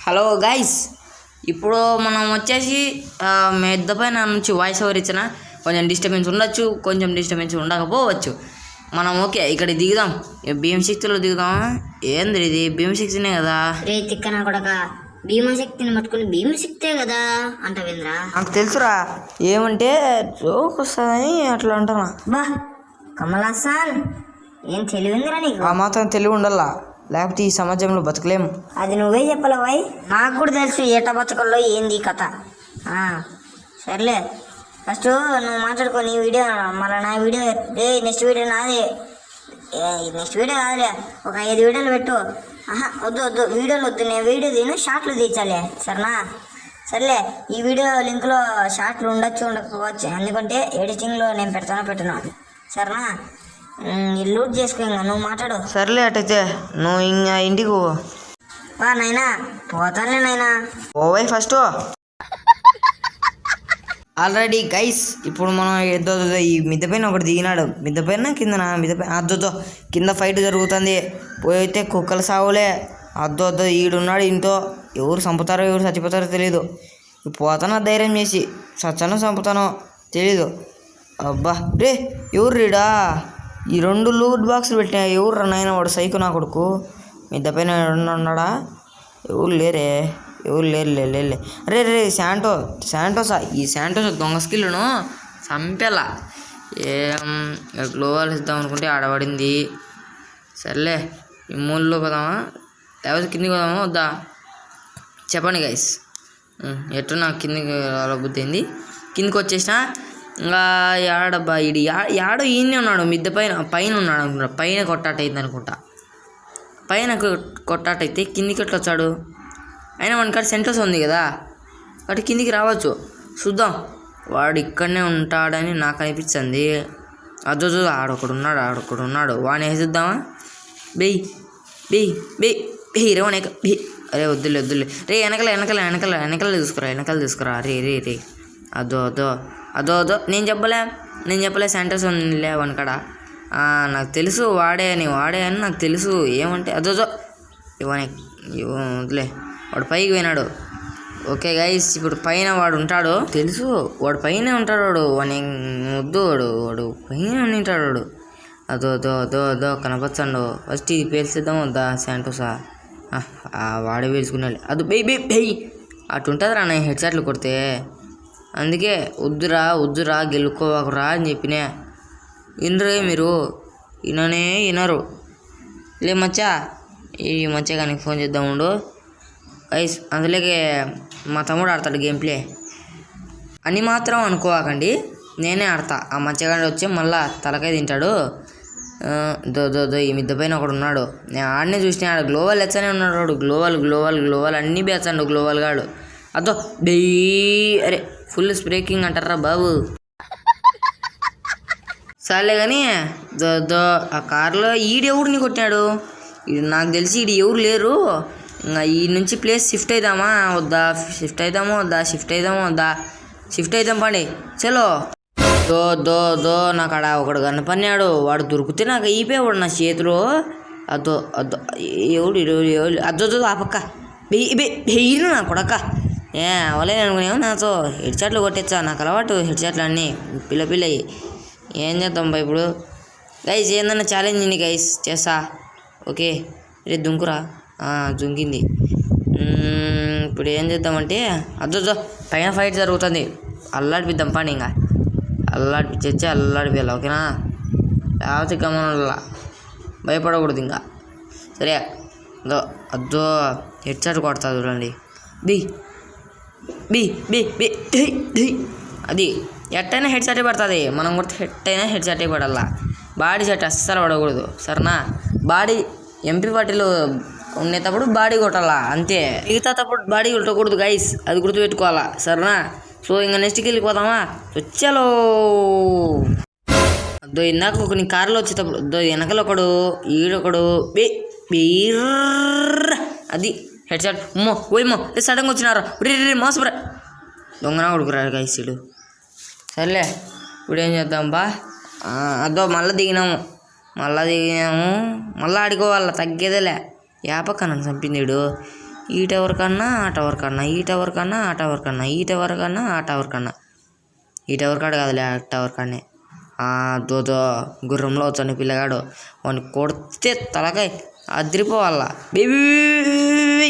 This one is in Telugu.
హలో గైస్, ఇప్పుడు మనం వచ్చేసి మిద్ద పైన నుంచి వాయిస్ ఓవర్ ఇచ్చిన కొంచెం డిస్టర్బెన్స్ ఉండొచ్చు, కొంచెం డిస్టర్బెన్స్ ఉండకపోవచ్చు. మనం ఓకే ఇక్కడ దిగుదాం, భీమశక్తిలో దిగుదాం. ఏంది ఇది భీమశక్తినే కదా? రే తిక్కన కొడక, భీమశక్తిని పట్టుకుని భీమశక్తే కదా అంటవేంద్రా? నాకు తెలుసురా, ఏమంటే జోక్ వస్తుందని అట్లా అంటున్నా. బా కమలాసన్, ఏం తెలివిందిరా నీకు? ఆ మాత్రం తెలివి ఉండాలా, లేకపోతే ఈ సమాజంలో బతకలేము. అది నువ్వే చెప్పలేవాయ్, నాకు కూడా తెలుసు ఏట బతకల్లో ఏంది కథ. సర్లే, ఫస్ట్ నువ్వు మాట్లాడుకో నీ వీడియో, మళ్ళీ నా వీడియో. నెక్స్ట్ వీడియో నాదే, నెక్స్ట్ వీడియో కాదులే, ఒక 5 వీడియోలు పెట్టు. వద్దు వీడియోలు వద్దు, నేను వీడియో తిను షార్ట్లు తీర్చాలి, సరేనా? సర్లే, ఈ వీడియో లింక్లో షార్ట్లు ఉండొచ్చు ఉండకపోవచ్చు, ఎందుకంటే ఎడిటింగ్లో నేను పెట్టను, సరేనా? లూట్ చేసుకో, ఇంకా నువ్వు మాట్లాడు. సర్లే, అటైతే నువ్వు ఇంకా ఇంటికి వా నాయనా, పోతానులే నాయనా. OY first. ఆల్రెడీ గైస్, ఇప్పుడు మనం ఏదో ఈ మిద్ద పైన ఒకటి దిగినాడు. మిద్ద పైన అద్దొద్దో కింద ఫైట్ జరుగుతుంది. పోయితే కుక్కల సావులే. అద్దొద్దో ఈడున్నాడు, ఇంట్లో ఎవరు చంపుతారో ఎవరు చచ్చిపోతారో తెలీదు. పోతానో ధైర్యం చేసి, చచ్చానో చంపుతానో తెలీదు. అబ్బా రే, ఎవరు రీడా ఈ 2 లూట్ బాక్సులు పెట్టినా? ఎవరు నాయన వాడు సైకు నా కొడుకు. మిద్ద పైన ఉన్నాడా? ఎవరు లేరే, ఎవరు లేరు. రే శాంటోసా, ఈ శాంటోసా దొంగ స్కిల్ను చంపేలా. గ్లోవాల్ ఇద్దాం అనుకుంటే ఆడబడింది. సర్లే, ఈ మూలలో పోదామా లేకపోతే కిందికి పోదామా వద్దా? చెప్పండి గైస్. ఎట్టు నాకు కిందికి అలా బుద్ధి అయింది, కిందికి వచ్చేసిన. ఇంకా యాడబ్బా ఈడు యాడో ఈయనే ఉన్నాడు, మిద్ద పైన ఉన్నాడు అనుకుంటా. పైన కొట్టాటైంది అనుకుంటా. పైన కొట్టాటైతే కిందికి ఎట్లా వచ్చాడు? అయినా మనకాడ సెంటర్స్ ఉంది కదా, అటు కిందికి రావచ్చు. చూద్దాం, వాడు ఇక్కడనే ఉంటాడని నాకు అనిపించింది. అదో ఆడొకడున్నాడు, వాడిని వేసిద్దామా? బెయ్ రేవనేక బెయ్. అరే వద్దులే రే, వెనకాల తీసుకురా రే. అదో నేను చెప్పలే సెంటర్స్ ఉందిలే వనకాడ. నాకు తెలుసు వాడే అని నాకు తెలుసు. ఏమంటే అదో వద్దులే, వాడు పైకి పోయినాడు. ఓకే గైస్, ఇప్పుడు పైన వాడు ఉంటాడు తెలుసు, వాడు పైన ఉంటాడు. వాడు వద్దు, వాడు పైన ఉంటాడు వాడు. అదో కనపచ్చండు. ఫస్ట్ ఇది పేల్చేద్దాం వద్దా శాంటోసా? వాడే పేల్చుకున్నాడు. అది బెయ్ అటు ఉంటుందిరా నా హెడ్ షాట్లు కొడితే. అందుకే వద్దురా గెలుక్కోవకురా అని చెప్పినా. వినరే మీరు? వినరు. లే మచ్చా, ఈ మచ్చా కానీ ఫోన్ చేద్దాం ఉండు గైస్. అందులోకి మా తమ్ముడు ఆడతాడు గేమ్ ప్లే అని మాత్రం అనుకోవాకండి, నేనే ఆడతా. ఆ మచ్చగాడు వచ్చి మళ్ళా తలకాయ తింటాడు. ఈ మిద్ద పైన ఒకడు ఉన్నాడు, నేను ఆడనే చూసిన. ఆడ గ్లోవల్ ఎచ్చనే ఉన్నాడు వాడు. గ్లోవల్ అన్నీ బేచండు గ్లోవల్ గాడు. అదో అరే ఫుల్ స్ప్రేకింగ్ అంటారా బాబు. సర్లే కానీ ఆ కారులో ఈడెవడిని కొట్టినాడు? నాకు తెలిసి ఈడు ఎవరు లేరు. ఇంకా ఈ నుంచి ప్లేస్ షిఫ్ట్ అవుదామా వద్దా? షిఫ్ట్ అవుదాం పండి. చలో నాకు ఆడ ఒకడు కనపన్నాడు. వాడు దొరికితే నాకు అయిపోయాడు నా చేతిలో. అదో ఎవడు అదో ఆ పక్క బెయ్యి నా కొడక. అవలేదు అనుకునేమో, నాతో హెడ్ షాట్లు కొట్టేచ్చా. నాకు అలవాటు హెడ్ షాట్లు అన్నీ పిల్ల ఏం చేద్దాం బా ఇప్పుడు. గైస్ ఏందన్నా ఛాలెంజ్ ఉంది గైస్, చేస్తా. ఓకే రే దుంకురా. దుంకింది. ఇప్పుడు ఏం చేద్దామంటే అదో పైన ఫైట్ జరుగుతుంది, అల్లాడిపిద్దాం పని. ఇంకా అల్లాడిపోయాలి, ఓకేనా? లేకపోతే గమనంలా భయపడకూడదు ఇంకా. సరే అదో హెడ్ షాట్ కొడతా చూడండి. అది ఎట్టయినా హెడ్ షాటే పడుతుంది. మనం కొడితే హెడ్ షాటే పడాలా. బాడీ షాట్ అస్సలు పడకూడదు, సరేనా? బాడీ ఎంపీ పార్టీలో ఉండేటప్పుడు బాడీ కొట్టాలా అంతే, మిగతాటప్పుడు బాడీ కొట్టకూడదు గైస్, అది గుర్తుపెట్టుకోవాలా, సరేనా? సో ఇంకా నెక్స్ట్కి వెళ్ళిపోదామా? వచ్చాలో అదో ఇందాక ఒక కారులో వచ్చేటప్పుడు వెనకలు ఒకడు ఈడొకడు అది హెడ్ షాట్. ఓయమ్మో సడన్గా వచ్చినారా రే మోసపురా దొంగనా కొడుకురాడు గైస్ వీడు. సర్లే, ఇప్పుడు ఏం చేద్దాం బా. అదో మళ్ళీ దిగినాము, మళ్ళీ ఆడుకోవాలా, తగ్గేదేలే. యాపక్క నన్ను చంపింది వీడు. ఈ టవర్ కన్నా ఆ టవర్ కన్నా ఈ టవర్ కన్నా ఆ టవర్ కన్నా ఈ టవర్ కన్నా ఆ టవర్ కన్నా ఈ టవర్ కాడ కాదులే ఆ టవర్ కాడనే దోదో గుర్రంలో వచ్చాను పిల్లగాడు వాడిని కొడితే తలకాయ అదిరిపోవాల బేబీ